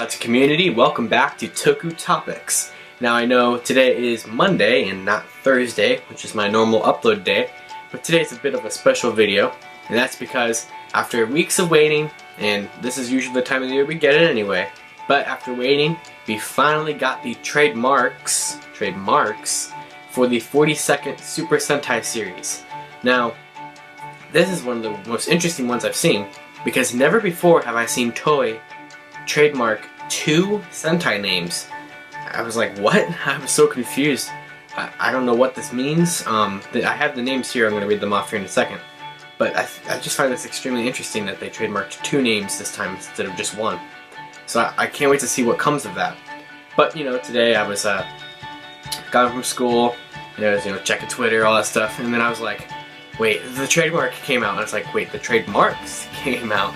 Tokusatsu community, welcome back to Toku Topics. Now I know today is Monday and not Thursday, which is my normal upload day, but today's a bit of a special video, and that's because after weeks of waiting, and this is usually the time of the year we get it anyway, but after waiting, we finally got the trademarks for the 42nd Super Sentai series. Now, this is one of the most interesting ones I've seen, because never before have I seen Toei trademark 2 Sentai names. I was like, what? I was so confused. I don't know what this means. I have the names here, I'm going to read them off here in a second. But I just find this extremely interesting that they trademarked 2 names this time instead of just 1. So I can't wait to see what comes of that. But, you know, today I was, got home from school, and I was, checking Twitter, all that stuff, and then I was like, wait, the trademark came out. And I was like, wait, the trademarks came out.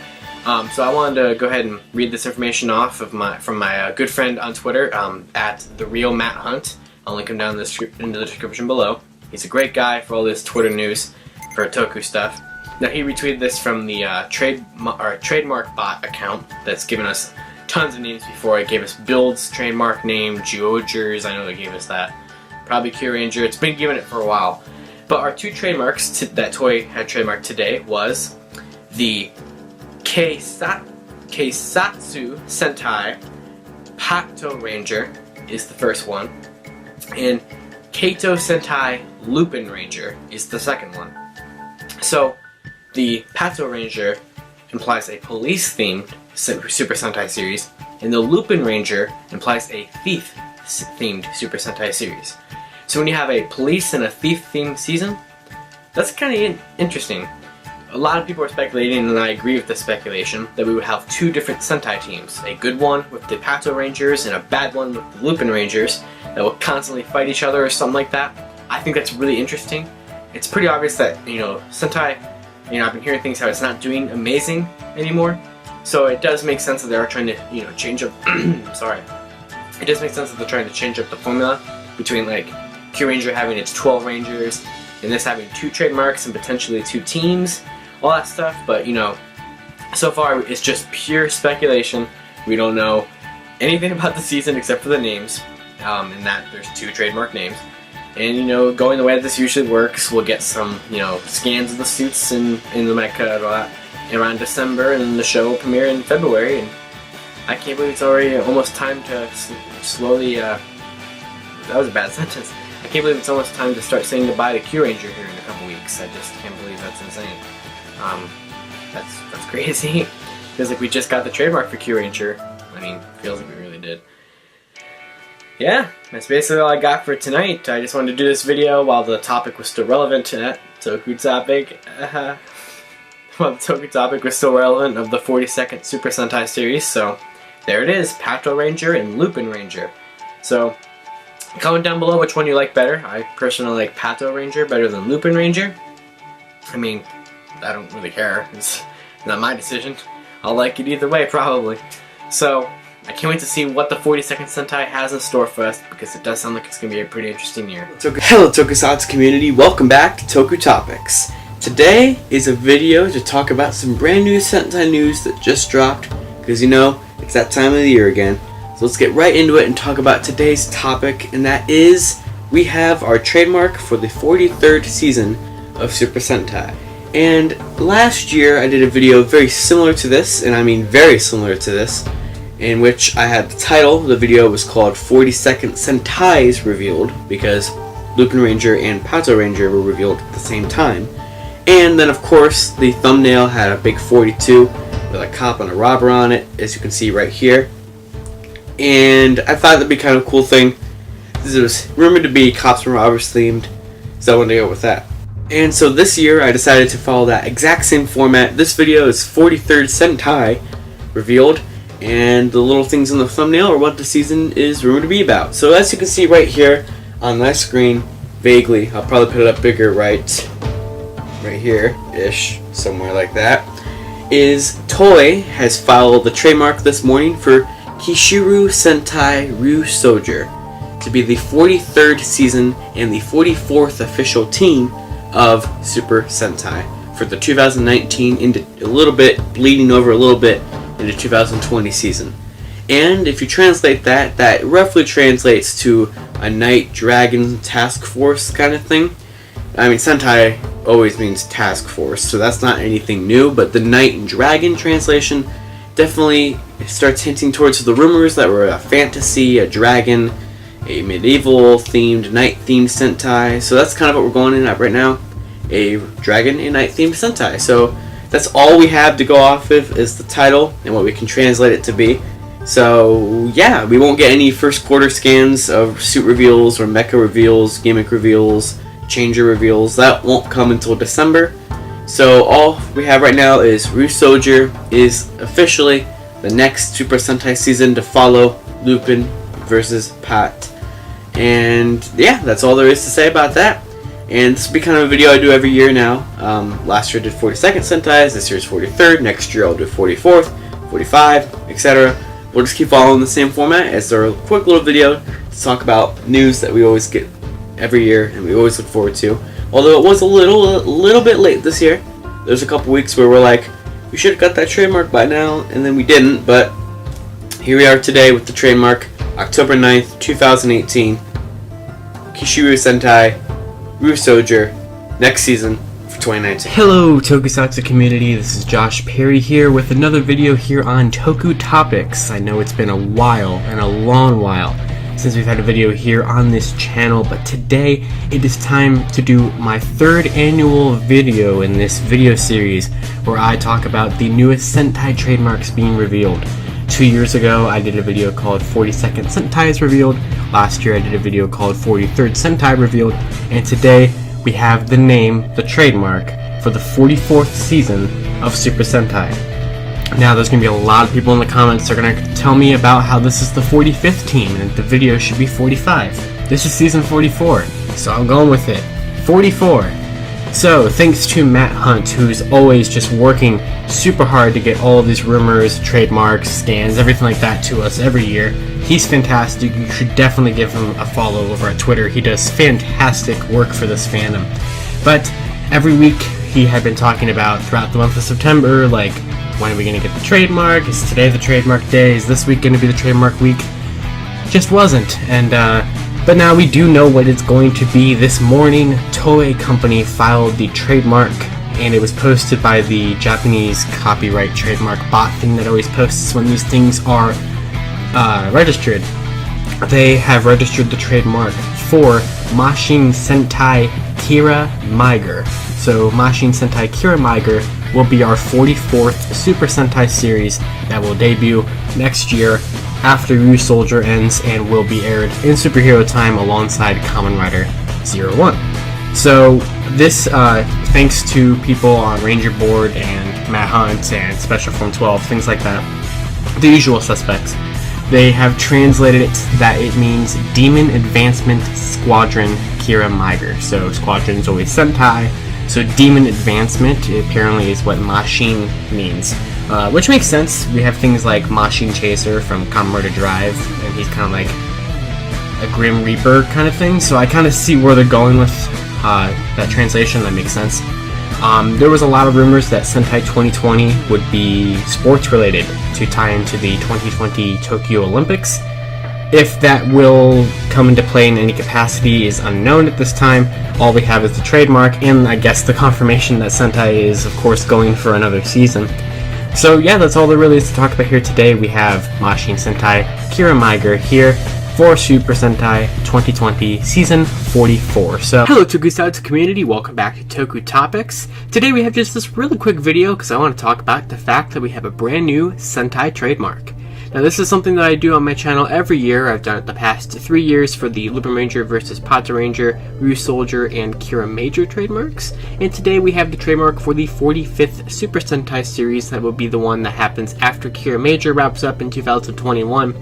So I wanted to go ahead and read this information off of from my good friend on Twitter, at the real Matt Hunt. I'll link him down in the description below. He's a great guy for all this Twitter news for Toku stuff. Now he retweeted this from the trademark bot account that's given us tons of names before. It gave us Build's trademark name, Gozyuger's, I know they gave us that. Probably King-Ohger, it's been given it for a while. But our 2 trademarks that Toei had trademarked today was the Keisatsu Sentai Patranger is the first one, and Kato Sentai Lupinranger is the second one. So the Patranger implies a police-themed Super Sentai series, and the Lupinranger implies a thief-themed Super Sentai series. So when you have a police and a thief-themed season, that's kind of interesting. A lot of people are speculating, and I agree with the speculation, that we would have 2 different Sentai teams. A good one with the Patrangers and a bad one with the Lupinrangers that will constantly fight each other or something like that. I think that's really interesting. It's pretty obvious that, Sentai, I've been hearing things how it's not doing amazing anymore. So it does make sense that they are trying to, change up, sorry. It does make sense that they're trying to change up the formula between, like, Q-Ranger having its 12 Rangers, and this having 2 trademarks and potentially 2 teams. All that stuff, but so far it's just pure speculation. We don't know anything about the season except for the names, and that there's 2 trademark names. And going the way that this usually works, we'll get some scans of the suits in the mecha and all that around December, and then the show will premiere in February. And I can't believe it's already almost time to slowly. That was a bad sentence. I can't believe it's almost time to start saying goodbye to Q-Ranger here in a couple weeks. I just can't believe that's insane. That's crazy. Feels like we just got the trademark for Q-Ranger. Feels like we really did. Yeah, that's basically all I got for tonight. I just wanted to do this video while the topic was still relevant to that Toku topic. While the Toku topic was still relevant of the 42nd Super Sentai series, so there it is, Patranger and Lupinranger. So, comment down below which one you like better. I personally like Patranger better than Lupinranger. I don't really care. It's not my decision. I'll like it either way, probably. So, I can't wait to see what the 42nd Sentai has in store for us, because it does sound like it's going to be a pretty interesting year. Hello Tokusatsu community, welcome back to Toku Topics. Today is a video to talk about some brand new Sentai news that just dropped, because it's that time of the year again. So let's get right into it and talk about today's topic, and that is, we have our trademark for the 43rd season of Super Sentai. And last year I did a video very similar to this, and I mean very similar to this, in which I had the title. The video was called 42nd Sentai's Revealed, because Lupinranger and Patranger were revealed at the same time. And then of course the thumbnail had a big 42 with a cop and a robber on it, as you can see right here. And I thought that'd be kind of a cool thing, because it was rumored to be cops and robbers themed, so I wanted to go with that. And so this year I decided to follow that exact same format. This video is 43rd Sentai Revealed, and the little things in the thumbnail are what the season is rumored to be about. So as you can see right here on my screen, vaguely, I'll probably put it up bigger right here-ish, somewhere like that, is Toei has filed the trademark this morning for Kishiryu Sentai Ryusoulger to be the 43rd season and the 44th official team of Super Sentai for the 2019 into a little bit bleeding over a little bit into 2020 season. And if you translate that, that roughly translates to a Knight Dragon Task Force kind of thing. I mean, Sentai always means task force, so that's not anything new, but the Knight and Dragon translation definitely starts hinting towards the rumors that we're a fantasy, a dragon, a medieval themed, knight themed Sentai. So that's kind of what we're going in at right now, a dragon and knight themed Sentai. So that's all we have to go off of is the title and what we can translate it to be. So yeah, we won't get any first quarter scans of suit reveals or mecha reveals, gimmick reveals, changer reveals. That won't come until December. So all we have right now is Ryusoulger is officially the next Super Sentai season to follow Lupin versus Pat. And yeah, that's all there is to say about that. And this will be kind of a video I do every year now. Last year I did 42nd Sentais, this year's 43rd, next year I'll do 44th, 45, etc. We'll just keep following the same format as our quick little video to talk about news that we always get every year and we always look forward to. Although it was a little bit late this year. There's a couple weeks where we're like, we should have got that trademark by now, and then we didn't, but here we are today with the trademark, October 9th, 2018. Kishiryu Sentai, Ryusoulger, next season for 2019. Hello Tokusatsu community, this is Josh Perry here with another video here on Toku Topics. I know it's been a while, and a long while, since we've had a video here on this channel, but today it is time to do my third annual video in this video series where I talk about the newest Sentai trademarks being revealed. 2 years ago I did a video called 42nd Sentai Revealed, last year I did a video called 43rd Sentai Revealed, and today we have the name, the trademark, for the 44th season of Super Sentai. Now there's going to be a lot of people in the comments that are going to tell me about how this is the 45th team and the video should be 45. This is season 44, so I'm going with it. 44. So thanks to Matt Hunt, who's always just working super hard to get all of these rumors, trademarks, scans, everything like that to us every year. He's fantastic. You should definitely give him a follow over at Twitter. He does fantastic work for this fandom. But every week he had been talking about throughout the month of September, like, when are we going to get the trademark? Is today the trademark day? Is this week going to be the trademark week? Just wasn't. And but now we do know what it's going to be. This morning, Toei Company filed the trademark, and it was posted by the Japanese copyright trademark bot thing that always posts when these things are registered. They have registered the trademark for Mashin Sentai Kiramager. So Mashin Sentai Kiramager will be our 44th Super Sentai series that will debut next year after Ryusoulger ends and will be aired in superhero time alongside Kamen Rider 01. So this, thanks to people on Ranger Board and Matt Hunt and Special Form 12, things like that, the usual suspects, they have translated it that it means Demon Advancement Squadron Kiramager. So Squadron is always Sentai, so Demon Advancement apparently is what Mashin means, which makes sense. We have things like Mashin Chaser from Kamen Rider Drive, and he's kind of like a Grim Reaper kind of thing, so I kind of see where they're going with that translation. That makes sense. There was a lot of rumors that Sentai 2020 would be sports related to tie into the 2020 Tokyo Olympics. If that will come into play in any capacity is unknown at this time. All we have is the trademark and I guess the confirmation that Sentai is of course going for another season. So yeah, that's all there really is to talk about here today. We have Mashin Sentai Kiramager here for Super Sentai 2020 Season 44. So, hello Tokusatsu community, welcome back to Toku Topics. Today we have just this really quick video because I want to talk about the fact that we have a brand new Sentai trademark. Now this is something that I do on my channel every year. I've done it the past 3 years for the Lupinranger versus Patranger, Ryusoulger, and Kiramager trademarks. And today we have the trademark for the 45th Super Sentai series that will be the one that happens after Kiramager wraps up in 2021.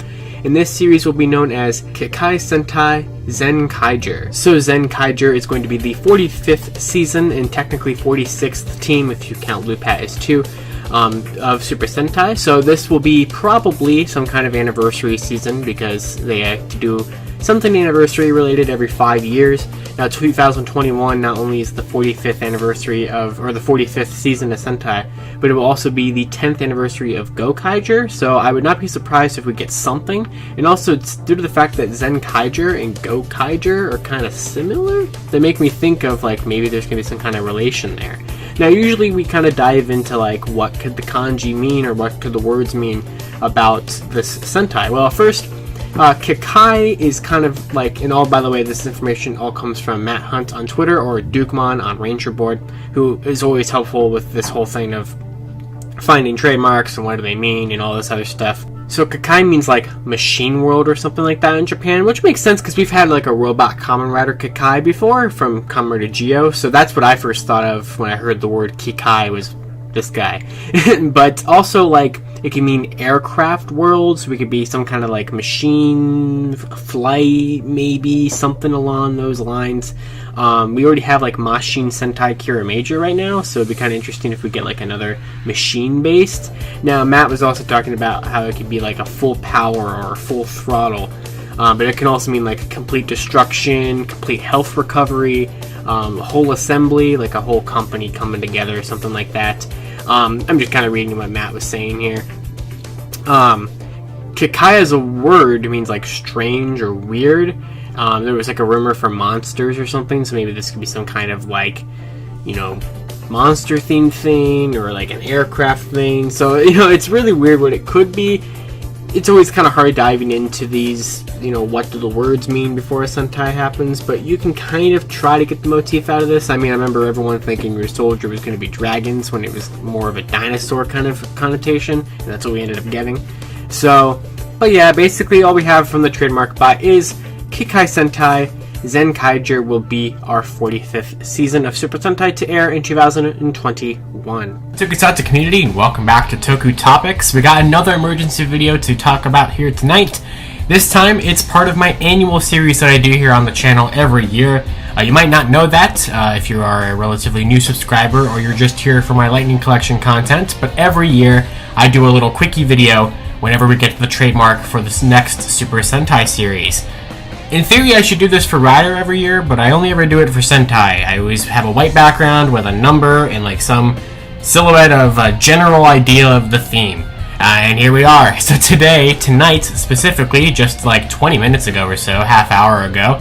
And this series will be known as Kikai Sentai Zenkaiger. So Zenkaiger is going to be the 45th season and technically 46th team if you count Lupat as 2. Of Super Sentai, so this will be probably some kind of anniversary season because they have to do something anniversary related every 5 years. Now 2021 not only is the 45th anniversary or the 45th season of Sentai, but it will also be the 10th anniversary of Gozyuger, so I would not be surprised if we get something. And also, it's due to the fact that Zenkaiger and Gozyuger are kind of similar, they make me think of like maybe there's going to be some kind of relation there. Now usually we kind of dive into like what could the kanji mean or what could the words mean about this Sentai. Well, first, Kikai is kind of like, and all, by the way, this information all comes from Matt Hunt on Twitter or Dukemon on Ranger Board, who is always helpful with this whole thing of finding trademarks and what do they mean and all this other stuff. So Kikai means like machine world or something like that in Japan, which makes sense because we've had like a robot Kamen Rider Kikai before from Kamen Rider Geo, so that's what I first thought of when I heard the word Kikai was this guy. But also like it can mean aircraft worlds, we could be some kind of like machine flight, maybe something along those lines. We already have like Mashin Sentai Kiramager right now, so it'd be kind of interesting if we get like another machine based. Now Matt was also talking about how it could be like a full power or full throttle, but it can also mean like complete destruction, complete health recovery, whole assembly, like a whole company coming together or something like that. I'm just kind of reading what Matt was saying here. Kikai as a word means like strange or weird. There was like a rumor for monsters or something, so maybe this could be some kind of like, you know, monster themed thing or like an aircraft thing. So, you know, it's really weird what it could be. It's always kind of hard diving into these, you know, what do the words mean before a Sentai happens, but you can kind of try to get the motif out of this. I mean, I remember everyone thinking Ryusoulger was going to be dragons when it was more of a dinosaur kind of connotation, and that's what we ended up getting. So, but yeah, basically all we have from the Trademark bot is Kikai Sentai Zenkaiger will be our 45th season of Super Sentai to air in 2021. Tokusatsu community, and welcome back to Toku Topics. We got another emergency video to talk about here tonight. This time, it's part of my annual series that I do here on the channel every year. You might not know that if you are a relatively new subscriber or you're just here for my Lightning Collection content, but every year I do a little quickie video whenever we get to the Trademark for this next Super Sentai series. In theory, I should do this for Rider every year, but I only ever do it for Sentai. I always have a white background with a number and like some silhouette of a general idea of the theme. And here we are. So tonight specifically, just like 20 minutes ago or so, half hour ago,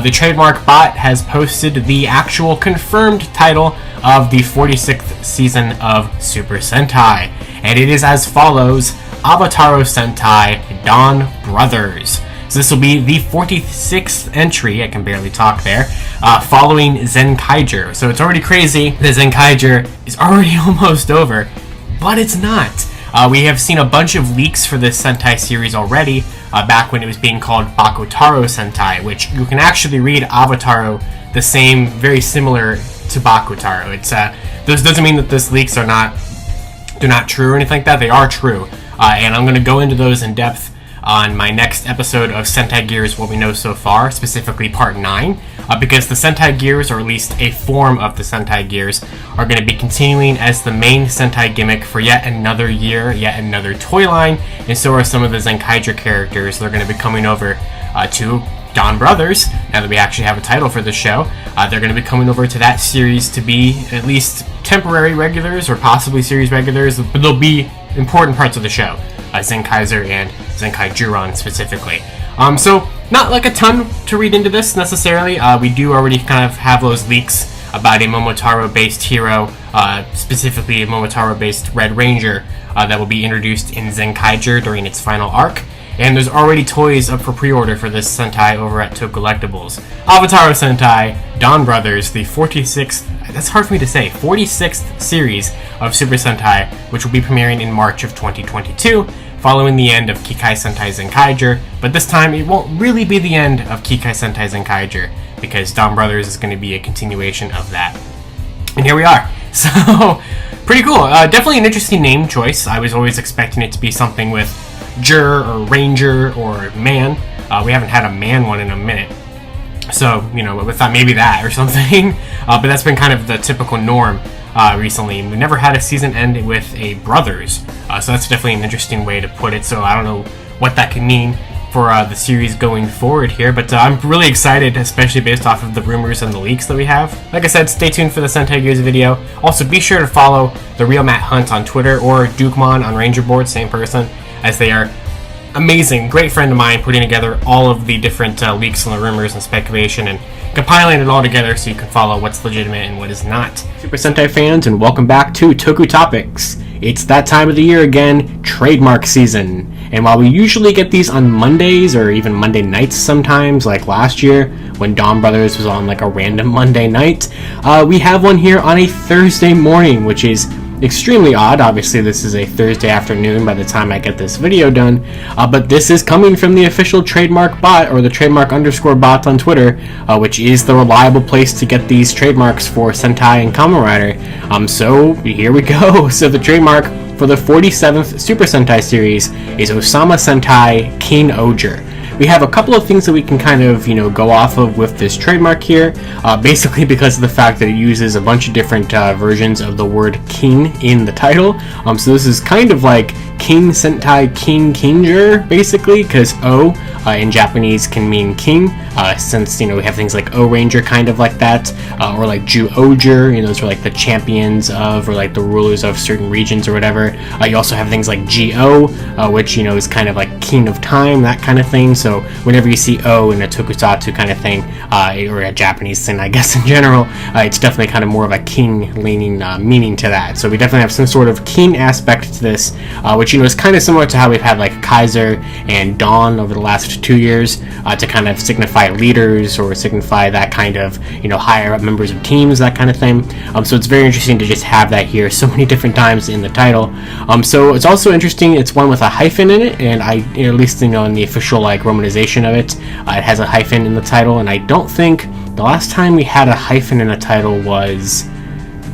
the Trademark bot has posted the actual confirmed title of the 46th season of Super Sentai. And it is as follows: Avataro Sentai Donbrothers. So this will be the 46th entry, I can barely talk there, following Zenkaiger. So it's already crazy that Zenkaiger is already almost over, but it's not. We have seen a bunch of leaks for this Sentai series already, back when it was being called Bakutaro Sentai, which you can actually read Avataro the same, very similar to Bakutaro. It's this doesn't mean that these leaks are not true or anything like that. They are true, and I'm going to go into those in depth on my next episode of Sentai Gears What We Know So Far, specifically Part 9, because the Sentai Gears, or at least a form of the Sentai Gears, are going to be continuing as the main Sentai gimmick for yet another year, yet another toy line, and so are some of the Zenkaiger characters. They're going to be coming over to Donbrothers, now that we actually have a title for the show. They're going to be coming over to that series to be at least temporary regulars, or possibly series regulars, but they'll be important parts of the show. Zenkaiger and Zenkaijuron specifically. So not like a ton to read into this necessarily. We do already kind of have those leaks about a Momotaro-based hero, specifically a Momotaro-based Red Ranger that will be introduced in Zenkaiger during its final arc. And there's already toys up for pre-order for this Sentai over at Toku Collectibles. Avataro Sentai Donbrothers, the 46th, that's hard for me to say, 46th series of Super Sentai, which will be premiering in March of 2022, following the end of Kikai Sentai Zenkaiger, but this time it won't really be the end of Kikai Sentai Zenkaiger, because Donbrothers is going to be a continuation of that. And here we are. So, pretty cool. Definitely an interesting name choice. I was always expecting it to be something with Jur or Ranger or Man. We haven't had a Man one in a minute. So, you know, we thought maybe that or something. But that's been kind of the typical norm recently. We never had a season end with a Brothers. So that's definitely an interesting way to put it. So I don't know what that could mean for the series going forward here, but I'm really excited, especially based off of the rumors and the leaks that we have. Like I said, stay tuned for the Sentai Gears video. Also, be sure to follow the Real Matt Hunt on Twitter or Dukemon on Ranger Board, same person, as they are amazing, great friend of mine, putting together all of the different leaks and the rumors and speculation and compiling it all together so you can follow what's legitimate and what is not. Super Sentai fans, and welcome back to Toku Topics. It's that time of the year again, Trademark season. And while we usually get these on Mondays or even Monday nights sometimes, like last year when Donbrothers was on like a random Monday night, we have one here on a Thursday morning, which is extremely odd. Obviously this is a Thursday afternoon by the time I get this video done, but this is coming from the official Trademark bot, or the Trademark_ bot on Twitter, which is the reliable place to get these trademarks for Sentai and Kamen Rider. So here we go. So the trademark for the 47th Super Sentai series is Ohsama Sentai King-Ohger. We have a couple of things that we can kind of, go off of with this trademark here, basically because of the fact that it uses a bunch of different versions of the word king in the title. So this is kind of like King Sentai King-Ohger, basically, because O in Japanese can mean king, since, we have things like O-Ranger kind of like that, or like Ryusoulger, those are like the champions of, or like the rulers of certain regions or whatever. You also have things like Go, which, is kind of like king of time, that kind of thing. So whenever you see O in a tokusatsu kind of thing, or a Japanese thing, I guess in general, it's definitely kind of more of a king-leaning meaning to that. So we definitely have some sort of king aspect to this, which, is kind of similar to how we've had like Kaiser and Dawn over the last 2 years, to kind of signify leaders or signify that kind of, higher up members of teams, that kind of thing. So it's very interesting to just have that here so many different times in the title. So it's also interesting, it's one with a hyphen in it, and at least, in the official like romanization of it, it has a hyphen in the title, and I don't think the last time we had a hyphen in a title was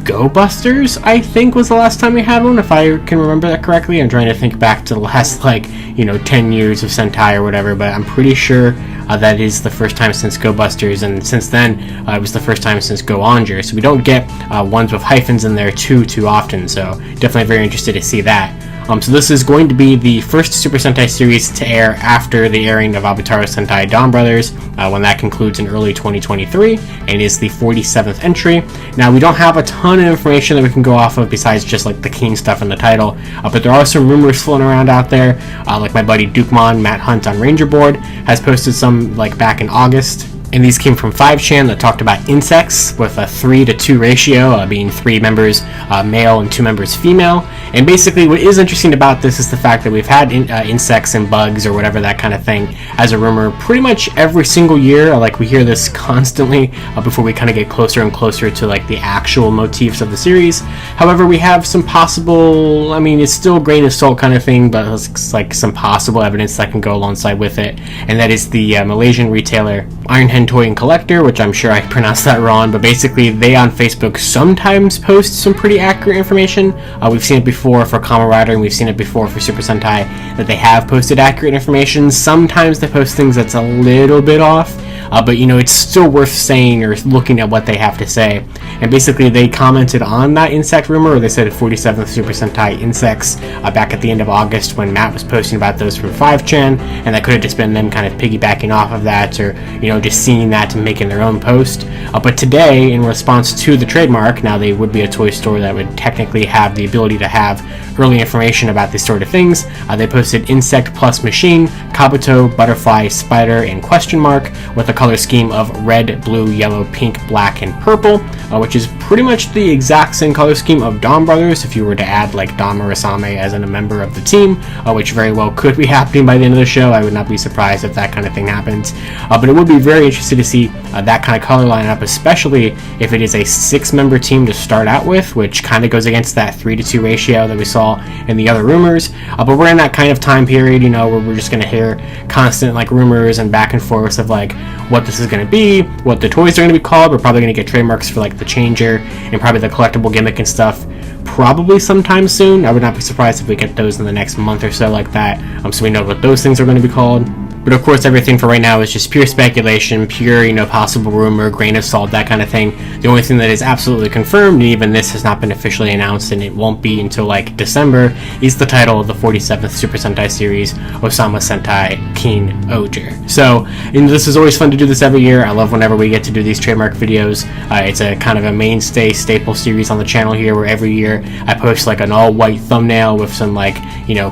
Go Busters, I think, was the last time we had one, if I can remember that correctly. I'm trying to think back to the last 10 years of Sentai or whatever, but I'm pretty sure that is the first time since Go Busters, and since then it was the first time since Gozyuger. So we don't get ones with hyphens in there too often, so definitely very interested to see that. So this is going to be the first Super Sentai series to air after the airing of Avataro Sentai Donbrothers, when that concludes in early 2023, and is the 47th entry. Now, we don't have a ton of information that we can go off of besides just like the King stuff in the title, but there are some rumors floating around out there, like my buddy Dukemon, Matt Hunt on Ranger Board, has posted some like back in August. And these came from 5chan that talked about insects with a 3:2 ratio, being 3 members male and 2 members female. And basically what is interesting about this is the fact that we've had insects and bugs or whatever, that kind of thing, as a rumor pretty much every single year. Like, we hear this constantly before we kind of get closer and closer to like the actual motifs of the series. However, we have some possible, it's still grain of salt kind of thing, but it's like some possible evidence that can go alongside with it. And that is the Malaysian retailer Ironhead Toy and Collector, which I'm sure I pronounced that wrong, but basically they on Facebook sometimes post some pretty accurate information. We've seen it before for Kamen Rider, and we've seen it before for Super Sentai, that they have posted accurate information. Sometimes they post things that's a little bit off, but it's still worth saying or looking at what they have to say. And basically they commented on that insect rumor, or they said 47th Super Sentai insects, back at the end of August when Matt was posting about those from 5chan, and that could have just been them kind of piggybacking off of that, or just seeing that and making their own post. But today, in response to the trademark, now they would be a toy store that would technically have the ability to have early information about these sort of things. They posted insect plus machine, kabuto, butterfly, spider, and question mark, with a color scheme of red, blue, yellow, pink, black, and purple, which is pretty much the exact same color scheme of Donbrothers if you were to add like Don Murasame as a member of the team, which very well could be happening by the end of the show. I would not be surprised if that kind of thing happens. But it would be very interesting to see that kind of color lineup, especially if it is a 6-member team to start out with, which kind of goes against that 3:2 ratio that we saw in the other rumors. But we're in that kind of time period, where we're just going to hear constant like rumors and back and forth of like what this is going to be, what the toys are going to be called. We're probably going to get trademarks for like the changer and probably the collectible gimmick and stuff probably sometime soon. I would not be surprised if we get those in the next month or so like that, so we know what those things are going to be called. But of course, everything for right now is just pure speculation, pure, possible rumor, grain of salt, that kind of thing. The only thing that is absolutely confirmed, and even this has not been officially announced, and it won't be until like December, is the title of the 47th Super Sentai series, Ohsama Sentai King-Ohger. So, this is always fun to do this every year. I love whenever we get to do these trademark videos. It's a kind of a mainstay, staple series on the channel here, where every year I post like an all-white thumbnail with some like,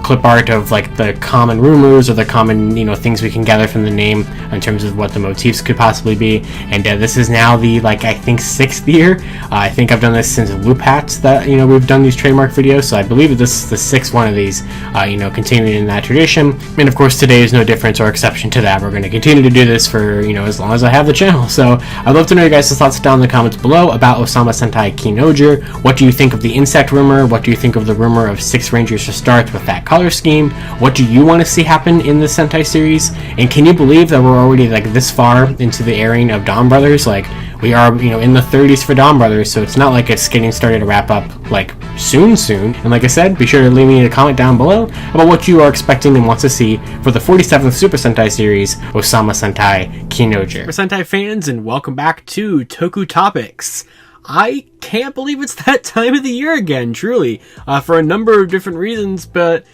clip art of like the common rumors or the common, things we can gather from the name in terms of what the motifs could possibly be. And this is now the, I think 6th year. I think I've done this since Lupats that, we've done these trademark videos. So I believe that this is the 6th one of these, continuing in that tradition. And of course, today is no difference or exception to that. We're going to continue to do this for, as long as I have the channel. So I'd love to know your guys' thoughts down in the comments below about Ohsama Sentai King-Ohger. What do you think of the insect rumor? What do you think of the rumor of 6 Rangers to start with that color scheme? What do you want to see happen in the Sentai series? And can you believe that we're already this far into the airing of Donbrothers? We are, in the 30s for Donbrothers, so it's not like it's getting started to wrap up soon. And like I said, be sure to leave me a comment down below about what you are expecting and want to see for the 47th Super Sentai series, Ohsama Sentai King-Ohger. For Sentai fans, and welcome back to Toku Topics. I can't believe it's that time of the year again, truly, for a number of different reasons, but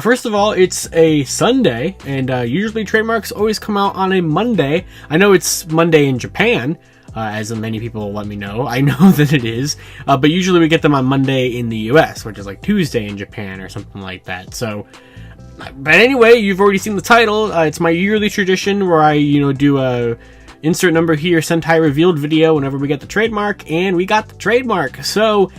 first of all, it's a Sunday, and usually trademarks always come out on a Monday. I know it's Monday in Japan, as many people let me know. I know that it is, but usually we get them on Monday in the US, which is like Tuesday in Japan or something like that. So, but anyway, you've already seen the title. It's my yearly tradition where I, do a insert number here Sentai revealed video whenever we get the trademark, and we got the trademark. So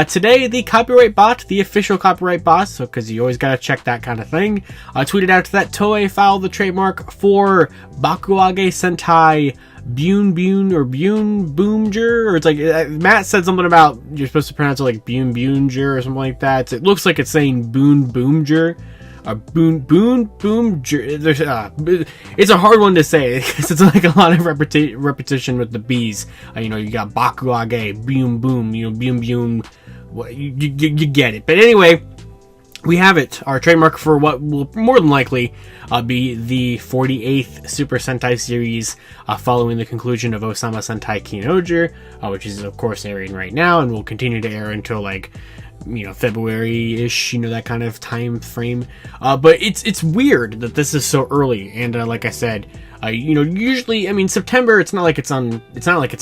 today the copyright bot, the official copyright bot, so because you always gotta check that kind of thing, tweeted out that Toei filed the trademark for Bakuage Sentai Boonboomger, or it's like Matt said something about you're supposed to pronounce it like Boonboomger or something like that. It looks like it's saying Boonboomger. Boonboomger. It's a hard one to say because it's like a lot of repetition with the B's. You got Bakuage, boom, boom, boom, boom. You get it. But anyway, we have it. Our trademark for what will more than likely be the 48th Super Sentai series following the conclusion of Ohsama Sentai King-Ohger, which is of course airing right now and will continue to air until February-ish, that kind of time frame. But it's weird that this is so early, and like I said, usually, September, it's not like it's an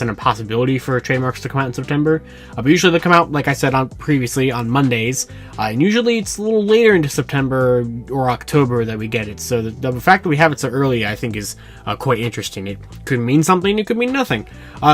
impossibility for trademarks to come out in September, but usually they come out, like I said previously, on Mondays, and usually it's a little later into September or October that we get it. So the fact that we have it so early, I think, is quite interesting. It could mean something, it could mean nothing.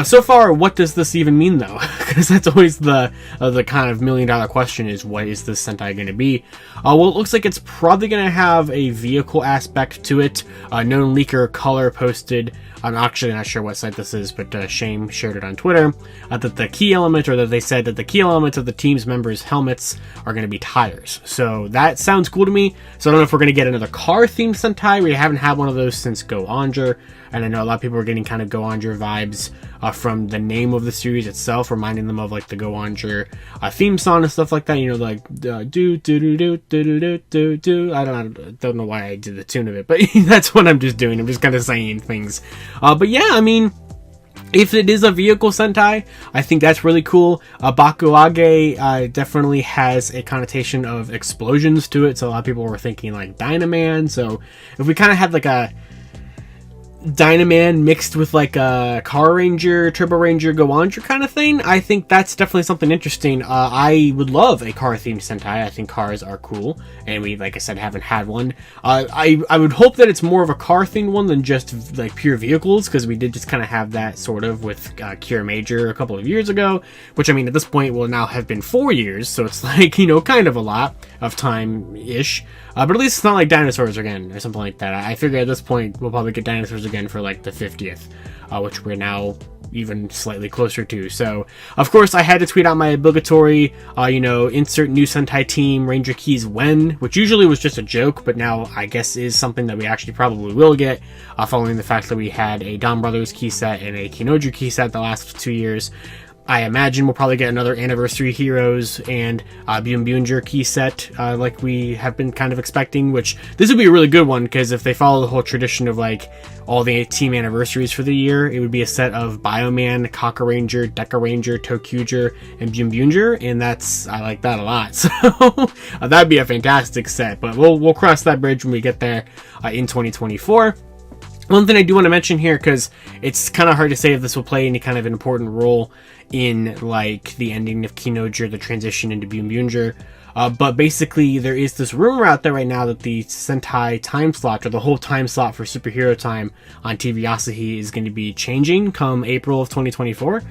So far, what does this even mean, though? Because that's always the kind of $1,000,000 question, is what is this Sentai going to be? Well, it looks like it's probably going to have a vehicle aspect to it. Known leaker Color posted, I'm actually not sure what site this is, but Shame shared it on Twitter, that the key element, or that they said that the key elements of the team's members' helmets are going to be tires. So that sounds cool to me. So I don't know if we're going to get another car-themed Sentai. We haven't had one of those since Gozyuger, and I know a lot of people are getting kind of Gozyuger vibes from the name of the series itself, reminding them of like the Gozyuger theme song and stuff like that. Do do do do do do do do. I don't know why I did the tune of it, but that's what I'm just doing. I'm just kind of saying things. But yeah, if it is a vehicle Sentai, I think that's really cool. Bakuage definitely has a connotation of explosions to it, so a lot of people were thinking like Dynaman. So if we kind of had like a Dynaman mixed with like a Car Ranger, Turbo Ranger, Gozyuger kind of thing, I think that's definitely something interesting. I would love a car-themed Sentai. I think cars are cool, and we, like I said, haven't had one. I would hope that it's more of a car-themed one than just like pure vehicles, because we did just kind of have that sort of with Kiramager a couple of years ago, which at this point will now have been 4 years, so it's like, kind of a lot of time-ish. But at least it's not like dinosaurs again, or something like that. I figure at this point we'll probably get dinosaurs again for like the 50th, which we're now even slightly closer to. So, of course, I had to tweet out my obligatory, insert new Sentai team, Ranger keys when, which usually was just a joke, but now I guess is something that we actually probably will get, following the fact that we had a Donbrothers key set and a King-Ohger key set the last 2 years. I imagine we'll probably get another Anniversary Heroes and Boonboomger key set like we have been kind of expecting, which this would be a really good one, because if they follow the whole tradition of like all the team anniversaries for the year, it would be a set of Bioman, Kakaranger, Dekaranger, Tokuger, and Boonboomger, and I like that a lot. So that'd be a fantastic set, but we'll cross that bridge when we get there in 2024. One thing I do want to mention here, because it's kind of hard to say if this will play any kind of an important role in like the ending of King-Ohger, the transition into Boonboomger, but basically there is this rumor out there right now that the Sentai time slot, or the whole time slot for superhero time on TV Asahi, is going to be changing come April of 2024.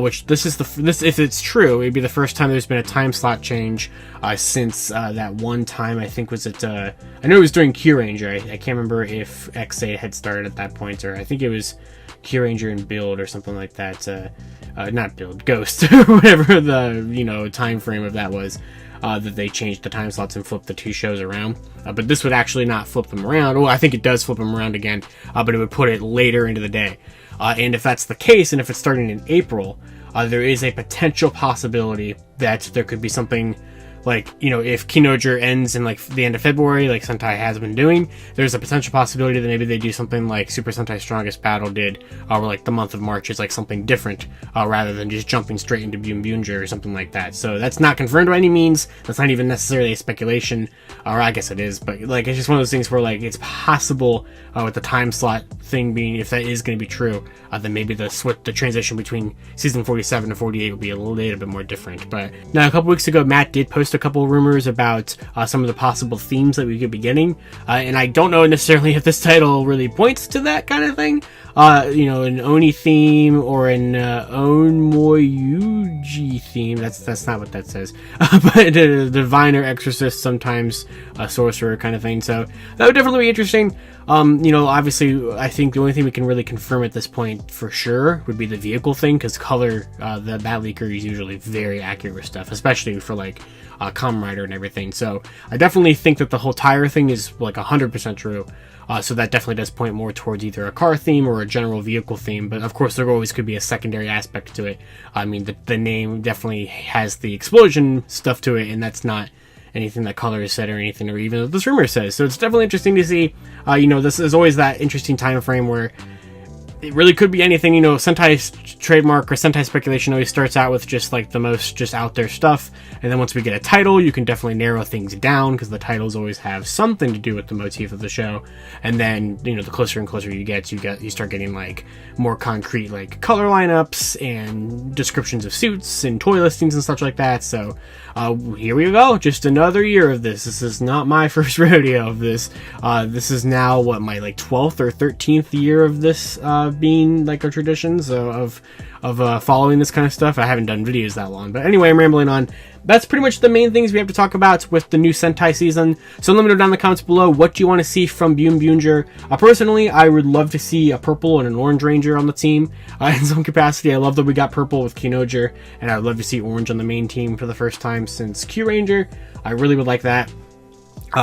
Which this if it's true, it'd be the first time there's been a time slot change since that one time, I think was it. I know it was during Kyuranger. I can't remember if X8 had started at that point, or I think it was Kyuranger and Build or something like that. Not Build, Ghost, or whatever the time frame of that was. That they changed the time slots and flipped the two shows around. But this would actually not flip them around. Oh, I think it does flip them around again, but it would put it later into the day. And if that's the case, and if it's starting in April, there is a potential possibility that there could be something like, if King-Ohger ends in like the end of February, like Sentai has been doing, there's a potential possibility that maybe they do something like Super Sentai Strongest Battle did, where like the month of March is like something different, rather than just jumping straight into Boonboomger or something like that. So that's not confirmed by any means. That's not even necessarily a speculation, or I guess it is, but like it's just one of those things where like it's possible with the time slot thing being, if that is going to be true, then maybe the transition between season 47 and 48 will be a little bit more different. But now, a couple weeks ago, Matt did post a couple of rumors about some of the possible themes that we could be getting, and I don't know necessarily if this title really points to that kind of thing. An Oni theme or an Onmoyuji theme. That's not what that says. But a diviner, exorcist, sometimes a sorcerer kind of thing. So that would definitely be interesting. Obviously, I think the only thing we can really confirm at this point for sure would be the vehicle thing, because color, that leaker is usually very accurate with stuff, especially for like Kamen Rider and everything. So I definitely think that the whole tire thing is like 100% true. So that definitely does point more towards either a car theme or a general vehicle theme, but of course there always could be a secondary aspect to it. I mean, the name definitely has the explosion stuff to it, and that's not anything that Color has said or anything, or even this rumor says. So it's definitely interesting to see. This is always that interesting time frame where it really could be anything. Sentai's trademark or Sentai speculation always starts out with just like the most just out there stuff, and then once we get a title, you can definitely narrow things down, because the titles always have something to do with the motif of the show. And then the closer and closer you get, you start getting like more concrete like color lineups and descriptions of suits and toy listings and such like that. So here we go, just another year of this. This is not my first rodeo of this. This is now my like 12th or 13th year of this being like a tradition, so of following this kind of stuff. I haven't done videos that long, but anyway, I'm rambling on. That's pretty much the main things we have to talk about with the new Sentai season. So let me know down in the comments below, what do you want to see from Boonboomger? Personally, I would love to see a purple and an orange ranger on the team in some capacity. I love that we got purple with King-Ohger, and I'd love to see orange on the main team for the first time since Kyuranger. I really would like that.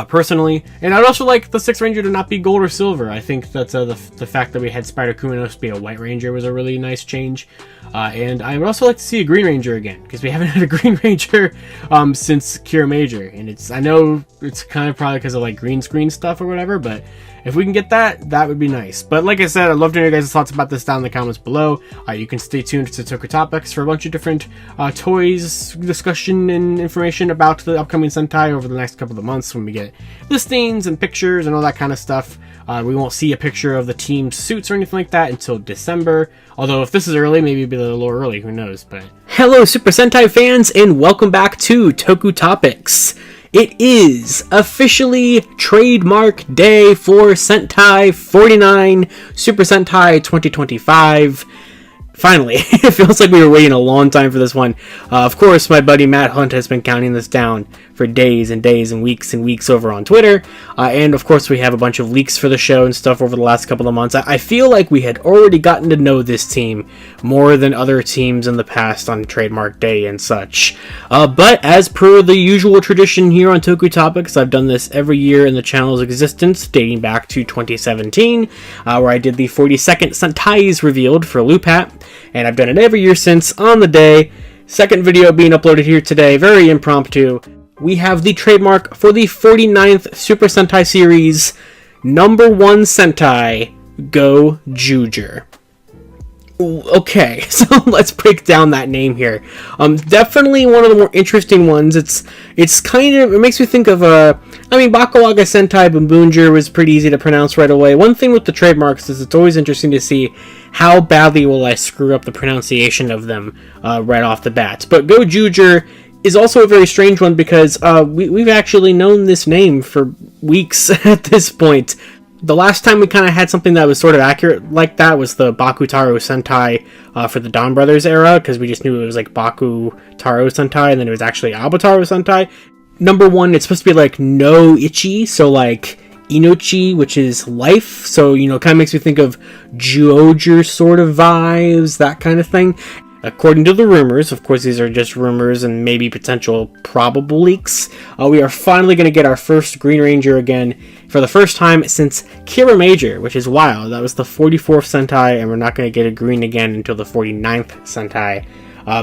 Personally, and I'd also like the 6th Ranger to not be gold or silver. I think that the fact that we had Spider Kuminos be a white ranger was a really nice change. And I would also like to see a Green Ranger again, because we haven't had a Green Ranger since Kiramager, and I know it's kind of probably because of like green screen stuff or whatever, but if we can get that, that would be nice. But like I said, I'd love to hear your guys' thoughts about this down in the comments below. You can stay tuned to Toku Topics for a bunch of different toys, discussion, and information about the upcoming Sentai over the next couple of months, when we get listings and pictures and all that kind of stuff. We won't see a picture of the team's suits or anything like that until December. Although if this is early, maybe it'll be a little early, who knows. But hello, Super Sentai fans, and welcome back to Toku Topics. It is officially Trademark Day for Sentai 49 Super Sentai 2025. Finally, it feels like we were waiting a long time for this one. Of course, my buddy Matt Hunt has been counting this down for days and days and weeks over on Twitter. And of course, we have a bunch of leaks for the show and stuff over the last couple of months. I feel like we had already gotten to know this team more than other teams in the past on Trademark Day and such. But as per the usual tradition here on Toku Topics, I've done this every year in the channel's existence, dating back to 2017, where I did the 42nd Sentai's revealed for Lupat. and I've done it every year since on the day. Second video being uploaded here today, very impromptu. We have the trademark for the 49th Super Sentai series, number 1 Sentai, Gozyuger. Okay, so let's break down that name here. Definitely one of the more interesting ones. It's kind of, it makes me think of Bakuage Sentai Boonboomger was pretty easy to pronounce right away. One thing with the trademarks is it's always interesting to see how badly will I screw up the pronunciation of them right off the bat. But Gozyuger is also a very strange one because we've actually known this name for weeks at this point. The last time we kind of had something that was sort of accurate like that was the Bakutaro Sentai for the Donbrothers era, because we just knew it was like Bakutaro Sentai, and then it was actually Avataro Sentai. Number 1, it's supposed to be like no ichi, so like inochi, which is life, so, you know, kind of makes me think of Gozyuger sort of vibes, that kind of thing. According to the rumors, of course these are just rumors and maybe potential probable leaks, we are finally going to get our first Green Ranger again for the first time since Kiramager, which is wild. That was the 44th Sentai, and we're not going to get a green again until the 49th Sentai.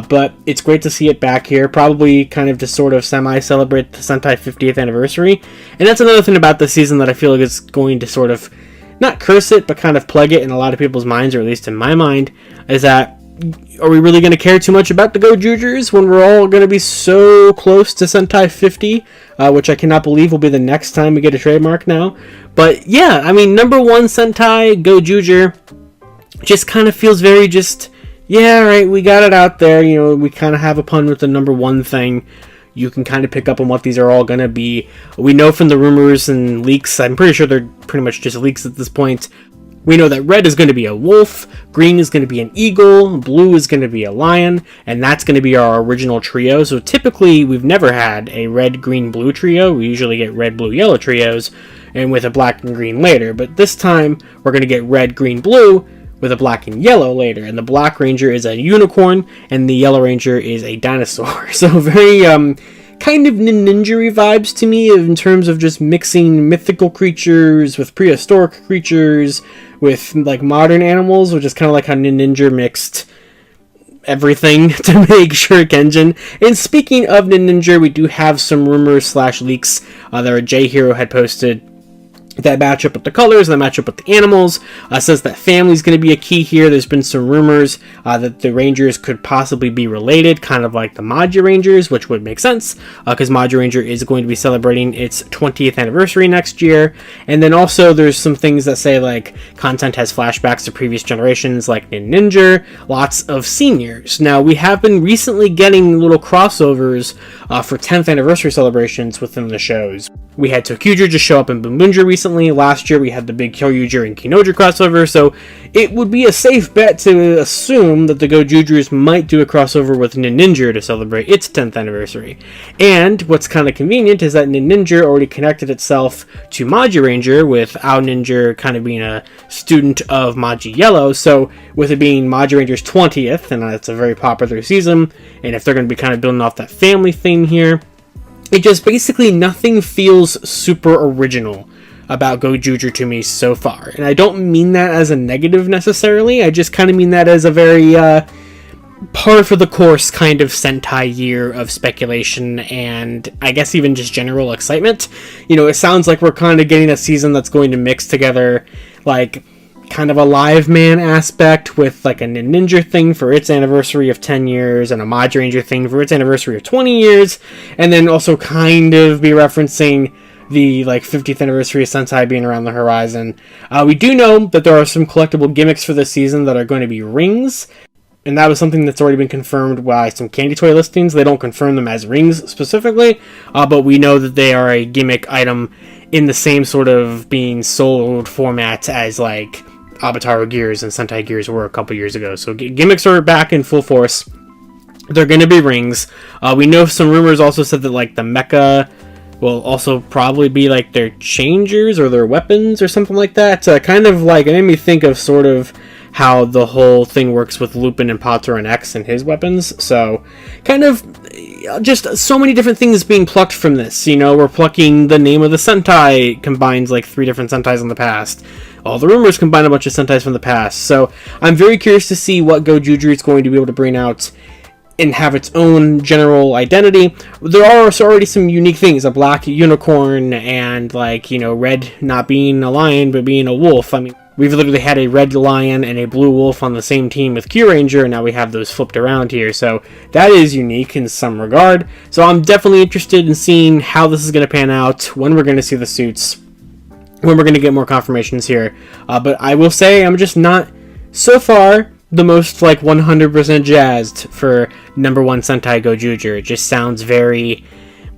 But it's great to see it back here, probably kind of to sort of semi-celebrate the Sentai 50th anniversary. And that's another thing about this season that I feel like is going to sort of, not curse it, but kind of plague it in a lot of people's minds, or at least in my mind, is that are we really going to care too much about the Gozyugers when we're all going to be so close to Sentai 50, which I cannot believe will be the next time we get a trademark now. But yeah, I mean, number 1 Sentai, Gozyuger, just kind of feels very just, yeah, right, we got it out there, you know, we kind of have a pun with the number 1 thing. You can kind of pick up on what these are all going to be. We know from the rumors and leaks, I'm pretty sure they're pretty much just leaks at this point. We know that red is going to be a wolf, green is going to be an eagle, blue is going to be a lion, and that's going to be our original trio. So typically, we've never had a red, green, blue trio. We usually get red, blue, yellow trios, and with a black and green later. But this time, we're going to get red, green, blue, with a black and yellow later. And the Black Ranger is a unicorn, and the Yellow Ranger is a dinosaur. So very, kind of ninja vibes to me in terms of just mixing mythical creatures with prehistoric creatures with like modern animals, which is kind of like how Ninja mixed everything to make Shurikenjin. And speaking of Ninja, we do have some rumors / leaks that our J-Hero had posted that match up with the colors, that match up with the animals. Says that family is going to be a key here. There's been some rumors that the Rangers could possibly be related, kind of like the Maji Rangers, which would make sense, because Maji Ranger is going to be celebrating its 20th anniversary next year. And then also there's some things that say like content has flashbacks to previous generations, like Ninja, lots of seniors. Now, we have been recently getting little crossovers for 10th anniversary celebrations within the shows. We had Tokuger just show up in Boonboomger recently. Last year we had the big Kyoryuger and King-Ohger crossover, so it would be a safe bet to assume that the Gozyugers might do a crossover with Ninja to celebrate its 10th anniversary. And what's kind of convenient is that Ninja already connected itself to Maji Ranger, with Ao Ninja kind of being a student of Maji Yellow, so with it being Maji Ranger's 20th, and it's a very popular season, and if they're going to be kind of building off that family thing here, it just basically nothing feels super original about Gozyuger to me so far. And I don't mean that as a negative necessarily, I just kind of mean that as a very par for the course kind of Sentai year of speculation and I guess even just general excitement. You know, it sounds like we're kind of getting a season that's going to mix together like kind of a live man aspect with like a Ninja thing for its anniversary of 10 years and a Maji Ranger thing for its anniversary of 20 years, and then also kind of be referencing the like 50th anniversary of Sentai being around the horizon. We do know that there are some collectible gimmicks for this season that are going to be rings, and that was something that's already been confirmed by some candy toy listings. They don't confirm them as rings specifically, but we know that they are a gimmick item in the same sort of being sold format as like Avataro gears and Sentai gears were a couple years ago. So gimmicks are back in full force. They're going to be rings. We know some rumors also said that like the mecha will also probably be like their changers or their weapons or something like that. Kind of like, it made me think of sort of how the whole thing works with Lupin and Patranger X and his weapons. So kind of just so many different things being plucked from this. You know, we're plucking the name of the Sentai, combines like 3 different Sentais in the past. all the rumors combine a bunch of Sentais from the past. So I'm very curious to see what Gozyuger is going to be able to bring out and have its own general identity. There are also already some unique things, a black unicorn and, like, you know, red not being a lion but being a wolf. I mean, we've literally had a red lion and a blue wolf on the same team with King-Ohger, and now we have those flipped around here, so that is unique in some regard. So I'm definitely interested in seeing how this is going to pan out, when we're going to see the suits, when we're going to get more confirmations here. But I will say I'm just not, so far, the most, like, 100% jazzed for number 1 Sentai Gozyuger. It just sounds very,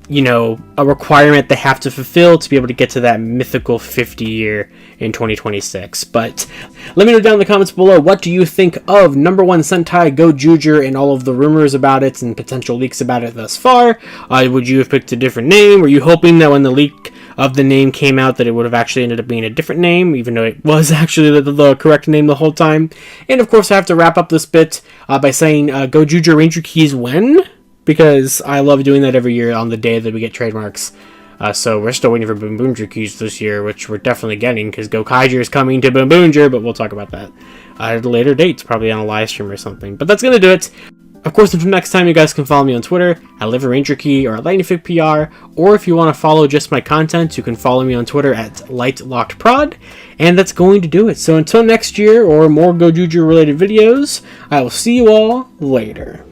you know, a requirement they have to fulfill to be able to get to that mythical 50 year in 2026. But let me know down in the comments below, what do you think of number 1 Sentai Gozyuger and all of the rumors about it and potential leaks about it thus far? Would you have picked a different name? Were you hoping that when the leak of the name came out that it would have actually ended up being a different name, even though it was actually the correct name the whole time? And of course I have to wrap up this bit by saying Gozyuger Ranger Keys when? Because I love doing that every year on the day that we get trademarks. So we're still waiting for Boonboomger keys this year, which we're definitely getting, because Gozyuger is coming to Boonboomger, but we'll talk about that at a later date, probably on a live stream or something. But that's going to do it. Of course, until next time, you guys can follow me on Twitter at LiveRangerKey or at LightningFigPR, or if you want to follow just my content, you can follow me on Twitter at LightLockedProd, and that's going to do it. So until next year, or more Gozyuger related videos, I will see you all later.